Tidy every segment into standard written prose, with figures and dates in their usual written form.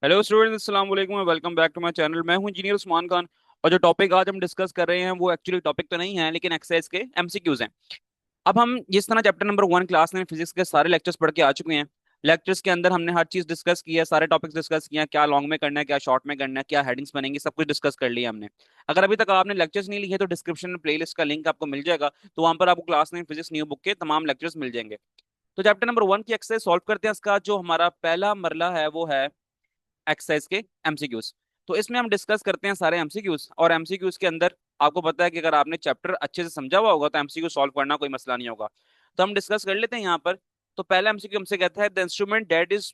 Hello students, अस्सलाम वालेकुम, welcome back to my channel. मैं हूं इंजीनियर उस्मान खान। और जो टॉपिक आज हम डिस्कस कर रहे हैं वो एक्चुअली टॉपिक तो नहीं है, लेकिन एक्सरसाइज के एमसीक्यूज हैं। अब हम जिस तरह चैप्टर नंबर 1 क्लास में फिजिक्स के सारे लेक्चर्स पढ़ के आ चुके हैं। लेक्चर्स के अंदर हमने हर चीज डिस्कस की है, सारे टॉपिक्स डिस्कस किए हैं, क्या लॉन्ग में करना है, क्या शॉर्ट में करना है, क्या हेडिंग्स बनेंगी, सब कुछ डिस्कस कर लिया हमने। अगर अभी तक आपने लेक्चर्स नहीं लिए तो डिस्क्रिप्शन में प्लेलिस्ट का लिंक आपको मिल जाएगा, तो वहां पर आपको क्लास 9 फिजिक्स न्यू बुक के तमाम लेक्चर्स मिल जाएंगे। तो चैप्टर नंबर 1 की एक्सरसाइज सॉल्व करते हैं। इसका जो हमारा पहला मरला है वो है एक्सरसाइज के एमसीक्यूज। तो इसमें हम डिस्कस करते हैं सारे एमसीक्यूज, और एमसीक्यूज के अंदर आपको पता है कि अगर आपने चैप्टर अच्छे से समझा हुआ होगा तो एमसीक्यू सॉल्व करना कोई मसला नहीं होगा। तो हम डिस्कस कर लेते हैं यहाँ पर। तो पहला एमसीक्यू हमसे कहता है the instrument that is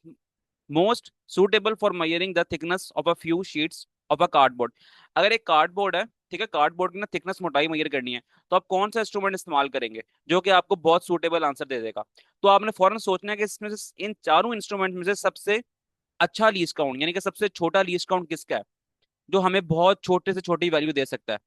most suitable for measuring the thickness of a few sheets of a cardboard. अगर एक कार्डबोर्ड है, ठीक है, कार्डबोर्ड की ना थिकनेस, मोटाई मेजर करनी है, तो आप कौन सा इंस्ट्रूमेंट इस्तेमाल करेंगे जो कि आपको बहुत सूटेबल आंसर दे देगा। तो आपने फौरन सोचना है कि इसमें से इन चारों इंस्ट्रूमेंट में से सबसे अच्छा लीस्ट काउंट यानी कि सबसे छोटा लीस्ट काउंट किसका है, जो हमें बहुत छोटे से छोटी वैल्यू दे सकता है।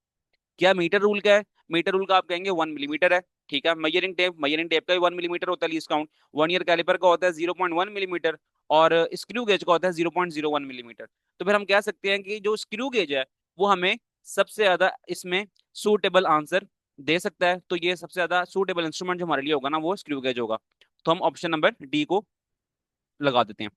क्या मीटर रूल का है? मीटर रूल का आप कहेंगे 1 मिलीमीटर है। ठीक है, मयरिंग टेप का भी 1 मिलीमीटर होता है लीस्ट काउंट। 1 ईयर कैलिपर का होता है 0.1 मिलीमीटर। और स्क्रू गेज का होता है 0.01 मिलीमीटर। तो फिर हम कह सकते हैं कि जो स्क्रू गेज है वो हमें सबसे ज्यादा इसमें सूटेबल आंसर दे सकता है। तो ये सबसे ज्यादा सूटेबल इंस्ट्रूमेंट जो हमारे लिए होगा ना वो स्क्रू गेज होगा। तो हम ऑप्शन नंबर डी को लगा देते हैं।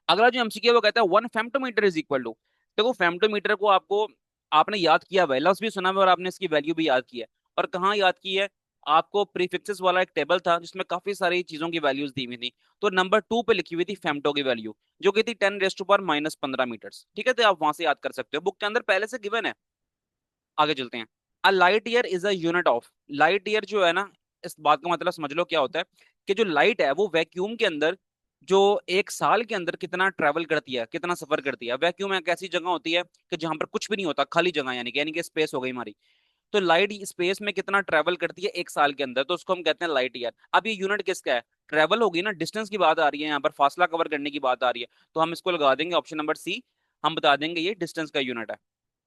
अगला जो एमसीक्यू है वो कहता है 1 फेम्टोमीटर इज इक्वल टू। देखो, फेम्टोमीटर को आपको आपने याद किया हुआ है, लफ्ज भी सुना हुआ है और आपने इसकी वैल्यू भी याद की है। और कहाँ याद की है? आपको प्रीफिक्सेस वाला एक टेबल था जिसमें काफी सारी चीजों की वैल्यूज दी हुई थी। तो नंबर 2 पे लिखी हुई थी फेम्टो की वैल्यू, जो कि थी 10⁻⁻15 मीटर्स। ठीक है, तो आप वहां से याद कर सकते हो, बुक के अंदर पहले से गिवन है। आगे चलते हैं। A light year is a unit of. Light year जो है ना, इस बात का मतलब समझ लो क्या होता है कि जो लाइट है वो वैक्यूम के अंदर जो एक साल के अंदर कितना ट्रेवल करती है, कितना सफर करती है। वैक्यूम एक ऐसी जगह होती है कि जहां पर कुछ भी नहीं होता, खाली जगह, यानी कि स्पेस हो गई हमारी। तो लाइट स्पेस में कितना ट्रेवल करती है एक साल के अंदर, तो उसको हम कहते हैं लाइट ईयर। अब ये यूनिट किसका है? ट्रेवल होगी ना, डिस्टेंस की बात आ रही है यहाँ पर, फासला कवर करने की बात आ रही है। तो हम इसको लगा देंगे ऑप्शन नंबर सी। हम बता देंगे ये डिस्टेंस का यूनिट है।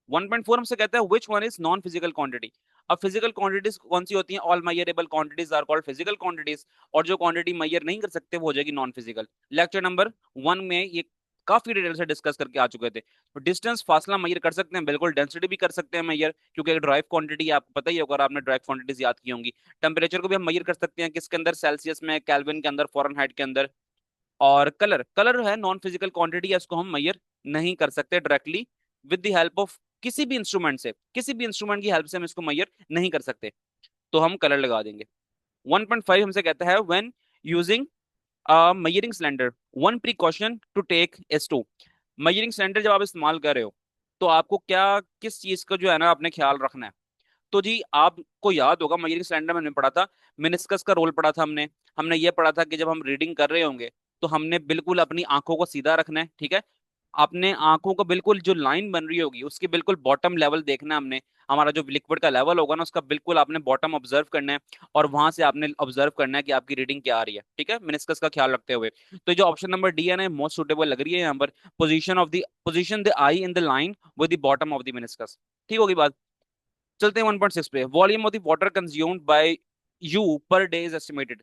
1.4 हमसे कहता है which one is non physical quantity. अब फिजिकल क्वांटिटीज कौन सी होती हैं? All measurable quantities are called physical quantities. और जो क्वांटिटी मेजर नहीं कर सकते वो हो जाएगी नॉन फिजिकल। लेक्चर नंबर 1 में ये काफी डिटेल से डिस्कस करके आ चुके थे। तो डिस्टेंस, फासला मेजर कर सकते हैं, बिल्कुल। डेंसिटी भी कर सकते हैं मेजर, क्योंकि एक ड्राइव क्वांटिटी आपको पता ही होगा, और आपने ड्राइव क्वांटिटीज याद की होंगी। टेम्परेचर को भी हम मेजर कर सकते हैं, किसके अंदर? सेल्सियस में, केल्विन के अंदर, फ़ारेनहाइट के अंदर। और कलर, कलर है नॉन फिजिकल क्वांटिटी है, इसको हम मेजर नहीं कर सकते directly with the help of किसी भी इंस्ट्रूमेंट से, किसी भी इंस्ट्रूमेंट की हेल्प से हम इसको मेजर नहीं कर सकते। तो हम कलर लगा देंगे। 1.5 हमसे कहता है when using measuring cylinder one precaution to take is to. Measuring cylinder जब आप इस्तेमाल कर रहे हो तो आपको क्या, किस चीज का जो है ना आपने ख्याल रखना है। तो जी आपको याद होगा मेजरिंग सिलेंडर में हमने पढ़ा था, मिनिस्कस का रोल पढ़ा था हमने। हमने ये पढ़ा था कि जब हम रीडिंग कर रहे होंगे तो हमने बिल्कुल अपनी आंखों को सीधा रखना है। ठीक है, अपने आंखों को बिल्कुल जो लाइन बन रही होगी उसके बिल्कुल बॉटम लेवल देखना है हमने। हमारा जो लिक्विड का लेवल होगा ना उसका बिल्कुल आपने बॉटम ऑब्जर्व करना है। और वहां से आपने ऑब्जर्व करना है कि आपकी रीडिंग क्या आ रही है। ठीक है, मिनिस्कस का ख्याल रखते हुए। तो जो ऑप्शन नंबर डी है ना मोस्ट सुटेबल लग रही है यहाँ पर। Position the eye in the line with the bottom of the meniscus. ठीक होगी बात। चलते हैं 1.6 पे। Volume of the water consumed by you per day is estimated.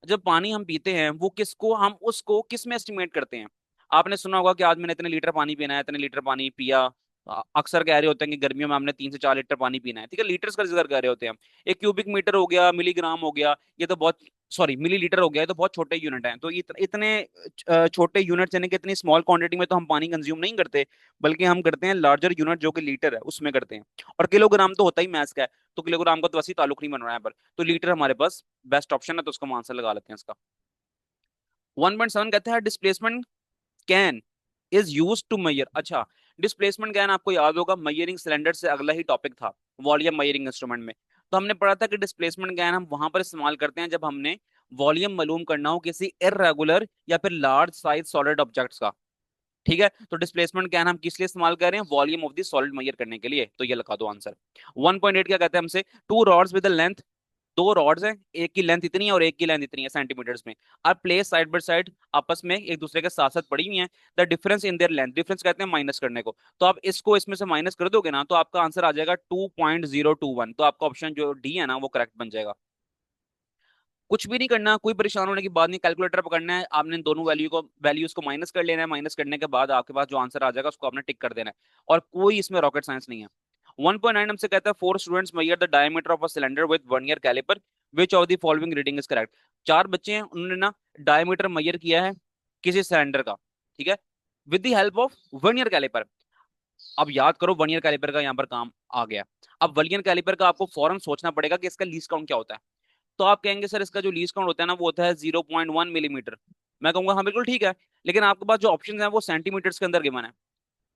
जब पानी हम पीते हैं वो किसको, हम उसको किस में एस्टिमेट करते हैं? आपने सुना होगा कि आज मैंने इतने लीटर पानी पीना है, इतने लीटर पानी पिया। अक्सर कह रहे होते हैं कि गर्मियों में हमने 3 से 4 लीटर पानी पीना है। ठीक है, लीटर्स का जिक्र कर रहे होते हैं हम। एक क्यूबिक मीटर हो गया, मिलीग्राम हो गया, ये तो बहुत, सॉरी मिलीलीटर हो गया, ये तो बहुत छोटे यूनिट हैं। तो इतने छोटे यूनिट यानी कि इतनी स्मॉल क्वांटिटी में तो हम पानी कंज्यूम नहीं करते, बल्कि हम करते हैं लार्जर यूनिट जो कि लीटर है उसमें करते हैं। और किलोग्राम तो होता ही मैथ्स का है, तो किलोग्राम का तो वैसे ही ताल्लुक नहीं बन रहा है पर। तो लीटर हमारे पास बेस्ट ऑप्शन है, तो उसको हम आंसर लगा लेते हैं इसका। 1.7 कहते हैं displacement can is use to measure. अच्छा, डिस्प्लेसमेंट कैन आपको याद होगा मयरिंग सिलेंडर से अगला ही टॉपिक था, वॉल्यूम मयरिंग इंस्ट्रूमेंट में। तो हमने पढ़ा था कि डिस्प्लेसमेंट कैन हम वहां पर इस्तेमाल करते हैं जब हमने वॉल्यूम मालूम करना हो किसी इरेगुलर या फिर लार्ज साइज सॉलिड ऑब्जेक्ट्स का। ठीक है, तो डिस्प्लेसमेंट कैन हम किस लिए इस्तेमाल कर रहे हैं? Volume of the solid measure करने के लिए। तो ये लगा दो आंसर। 1.8 क्या कहते हैं हमसे? टू रॉड्स विद लेंथ, दो रॉड्स हैं, एक की लेंथ इतनी है और एक की लेंथ इतनी है सेंटीमीटर्स में। Are place side by side, आपस में एक दूसरे के साथ साथ पड़ी हुई हैं। The difference in their length, difference कहते हैं माइनस करने को। तो आप इसको इसमें से माइनस कर दोगे ना तो आपका आंसर आ जाएगा 2.021। तो आपका ऑप्शन जो डी है ना वो करेक्ट बन जाएगा। कुछ भी नहीं करना, कोई परेशान होने की बात नहीं। कैलकुलेटर पकड़ना है आपने, दोनों वैल्यूज को माइनस कर लेना है। माइनस करने के बाद आपके पास जो आंसर आ जाएगा उसको आपने टिक कर देना है। और कोई इसमें रॉकेट साइंस नहीं है। 1.9 हमसे कहता है 4 students measure the diameter of a cylinder with vernier caliper, which of the following reading is correct. चार बच्चे हैं, उन्होंने ना डायमीटर मेजर किया है किसी सिलेंडर का, ठीक है, with the help of vernier caliper. अब याद करो वर्नियर कैलिपर का यहाँ पर काम आ गया। अब वर्नियर कैलिपर का आपको फौरन सोचना पड़ेगा कि इसका लीस्ट काउंट क्या होता है। तो आप कहेंगे सर इसका जो लीस्ट काउंट होता है ना वो होता है 0.1 मिलीमीटर। मैं कहूंगा हाँ बिल्कुल ठीक है, लेकिन आपके पास जो ऑप्शन है वो सेंटीमीटर्स के अंदर गिवन है।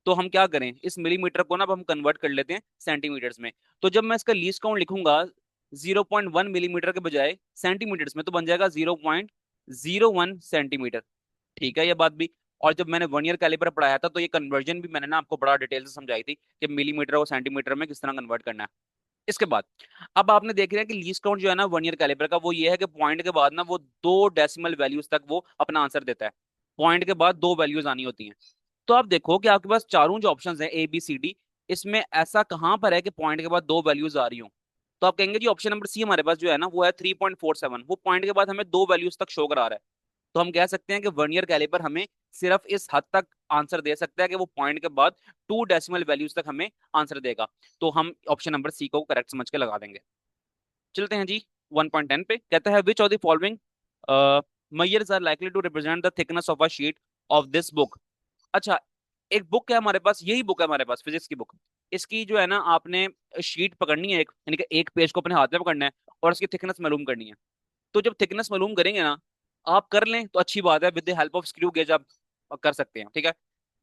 तो हम क्या करें, इस मिलीमीटर को ना अब हम कन्वर्ट कर लेते हैं सेंटीमीटर्स में। तो जब मैं इसका लीस्ट काउंट लिखूंगा 0.1 मिलीमीटर के बजाय सेंटीमीटर्स में, तो बन जाएगा 0.01 सेंटीमीटर। ठीक है ये बात भी। और जब मैंने 1 ईयर कैलिपर पढ़ाया था तो ये कन्वर्जन भी मैंने ना आपको बड़ा डिटेल से समझाई थी कि मिलीमीटर को सेंटीमीटर में किस तरह कन्वर्ट करना है। इसके बाद अब आपने देख रहे हैं कि लीस्ट काउंट जो है ना 1 ईयर कैलिपर का वो ये है कि पॉइंट के बाद ना वो 2 डेसिमल वैल्यूज तक वो अपना आंसर देता है। पॉइंट के बाद दो वैल्यूज आनी होती हैं। तो आप देखो कि आपके पास चारों जो ऑप्शंस हैं ए बी सी डी, इसमें ऐसा कहां पर है कि पॉइंट के बाद दो वैल्यूज आ रही हो। तो आप कहेंगे जी ऑप्शन नंबर सी हमारे पास जो है ना वो है 3.47, वो पॉइंट के बाद हमें दो वैल्यूज तक शो करा रहा है। तो हम कह सकते हैं कि वर्नियर कैलिपर हमें सिर्फ इस हद तक आंसर दे सकता है कि वो पॉइंट के बाद 2 डेसिमल वैल्यूज तक हमें आंसर देगा। तो हम ऑप्शन नंबर सी को करेक्ट समझ के लगा देंगे। चलते हैं जी 1.10 पे। कहता है which of the following measures are likely to represent the thickness of a sheet of this book. अच्छा, एक बुक है हमारे पास, यही बुक है हमारे पास फिजिक्स की बुक। इसकी जो है ना आपने शीट पकड़नी है एक, यानी कि एक पेज को अपने हाथ में पकड़ना है और उसकी थिकनेस मालूम करनी है। तो जब थिकनेस मालूम करेंगे ना, आप कर लें तो अच्छी बात है, with the help of screw gauge आप कर सकते हैं, ठीक है।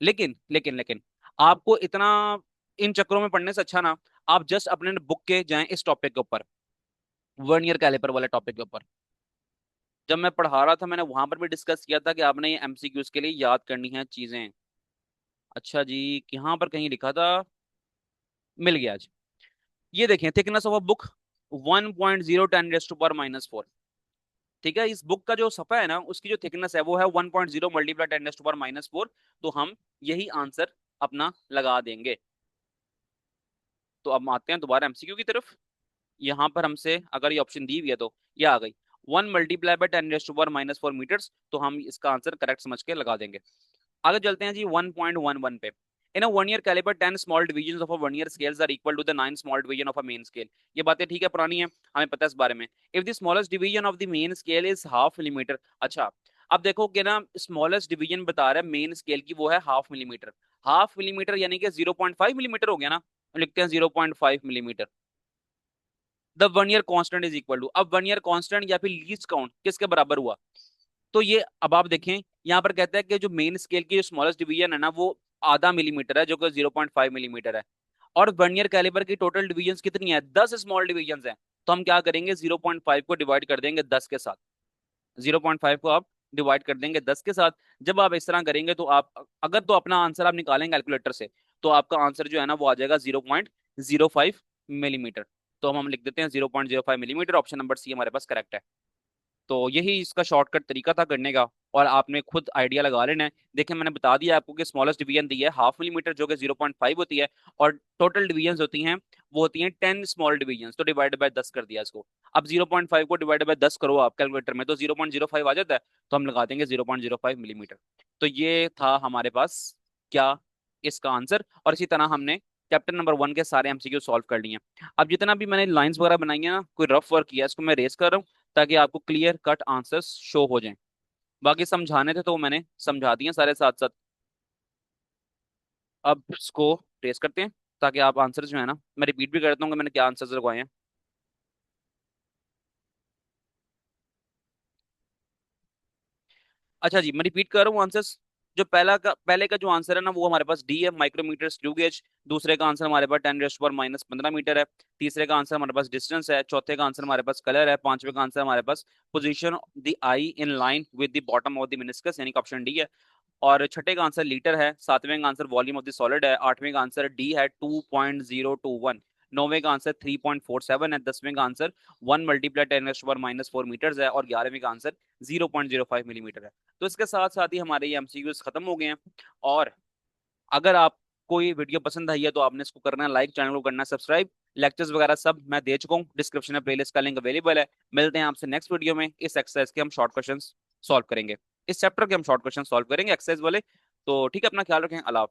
लेकिन आपको इतना इन चक्करों में पढ़ने से अच्छा ना, आप जस्ट अपने बुक के जाएं इस टॉपिक के ऊपर, वर्नियर कैलिपर वाले टॉपिक के ऊपर। जब मैं पढ़ा रहा था मैंने वहां पर भी डिस्कस किया था कि आपने ये एमसीक्यूज के लिए याद करनी है चीजें। अच्छा जी, यहाँ पर कहीं लिखा था, मिल गया आज। ये देखें thickness of a book 1.0 10 to the power -4। ठीक है, इस बुक का जो सफा है ना उसकी जो थिकनेस है वो है 1.0 मल्टीप्लाई 10 to the power -4। तो हम यही आंसर अपना लगा देंगे। तो अब आते हैं दोबारा एमसीक्यू की तरफ। यहाँ पर हमसे अगर ये ऑप्शन दी हुई है तो ये आ गई 1 × 10 to the power -4 मीटर्स, तो हम इसका आंसर करेक्ट समझ के लगा देंगे। आगे चलते हैं जी 1.11 पे। इन अ 1 ईयर caliper 10 small division of a 1 ईयर scales are equal to the 9 small division of a main scale. ये बातें ठीक है, पुरानी है, हमें पता है इस बारे में। If the smallest division of the main scale is half millimetre. अच्छा, अब देखो कि ना स्मॉलेस्ट डिवीजन बता रहा है मेन स्केल की, वो है हाफ मिलीमीटर। हाफ मिलीमीटर यानी कि 0.5 मिलीमीटर हो गया ना, लिखते हैं 0.5 मिलीमीटर। द 1 ईयर कांस्टेंट इज इक्वल टू, अब 1 ईयर कांस्टेंट या फिर लीस्ट काउंट किसके बराबर हुआ। तो ये अब आप देखें यहाँ पर कहता है कि जो मेन स्केल की जो स्मॉलेस्ट डिवीजन है ना वो आधा मिलीमीटर है, जो कि 0.5 मिलीमीटर है। और वर्नियर कैलिपर की टोटल डिवीजन कितनी है, 10 स्मॉल डिवीजन है। तो हम क्या करेंगे, 0.5 को डिवाइड कर देंगे 10 के साथ। 0.5 को आप डिवाइड कर देंगे 10 के साथ। जब आप इस तरह करेंगे तो आप अगर तो अपना आंसर आप निकालेंगे कैलकुलेटर से, तो आपका आंसर जो है ना वो आ जाएगा 0.05 मिलीमीटर। तो हम लिख देते हैं 0.05 मिलीमीटर। ऑप्शन नंबर सी हमारे पास करेक्ट है। तो यही इसका शॉर्टकट तरीका था करने का, और आपने खुद आइडिया लगा लेना है। देखिए मैंने बता दिया आपको कि स्मॉलेस्ट डिवीजन दी है हाफ मिलीमीटर जो कि 0.5 होती है, और टोटल डिवीजन होती हैं वो होती हैं 10 स्मॉल डिवीजन, तो डिवाइड बाय 10 कर दिया इसको। अब 0.5 को डिवाइड बाय 10 करो आप कैलकुलेटर में तो 0.05 आ जाता है। तो हम लगा देंगे 0.05 मिलीमीटर। तो ये था हमारे पास क्या, इसका आंसर। और इसी तरह हमने चैप्टर नंबर 1 के सारे एमसीक्यू सॉल्व कर लिए हैं। अब जितना भी मैंने लाइंस वगैरह बनाई है ना, कोई रफ वर्क किया है, इसको मैं रेस कर रहा हूँ ताकि आपको क्लियर कट आंसर्स शो हो जाएं। बाकी समझाने थे तो वो मैंने समझा दिए सारे साथ साथ। अब इसको ट्रेस करते हैं ताकि आप आंसर जो है ना, मैं रिपीट भी करता हूँ कि मैंने क्या आंसर्स लगवाए हैं। अच्छा जी, मैं रिपीट कर रहा हूँ आंसर्स। जो पहले का जो आंसर है ना वो हमारे पास डी है, माइक्रोमीटर स्क्रू गेज। दूसरे का आंसर हमारे पास 10 to the power -15 मीटर है। तीसरे का आंसर हमारे पास डिस्टेंस है। चौथे का आंसर हमारे पास कलर है। पांचवे का आंसर हमारे पास position the eye in line with the bottom of the meniscus, यानी कि ऑप्शन डी है। और छठे का आंसर लीटर है। सातवें का answer volume of the solid है। आठवें का आंसर डी है 2.021। नौवें का आंसर 3.47 है। 10वें का आंसर 1 × 10⁻⁴मीटर्स है। और 11वें का आंसर 0.05 मिलीमीटर है। तो इसके साथ साथ ही हमारे ये एमसीक्यूज खत्म हो गए हैं। और अगर आप कोई वीडियो पसंद आई है तो आपने इसको करना है लाइक, चैनल को करना है सब्सक्राइब। लेक्चर्स वगैरह सब मैं दे चुका हूँ, डिस्क्रिप्शन में प्लेलिस्ट का लिंक अवेलेबल है। मिलते हैं आपसे नेक्स्ट वीडियो में। इस एक्सरसाइज के हम शॉर्ट क्वेश्चन सॉल्व करेंगे, इस चैप्टर के हम शॉर्ट क्वेश्चन सॉल्व करेंगे एक्सरसाइज वाले। तो ठीक है, अपना ख्याल रखें, अल्लाह हाफिज।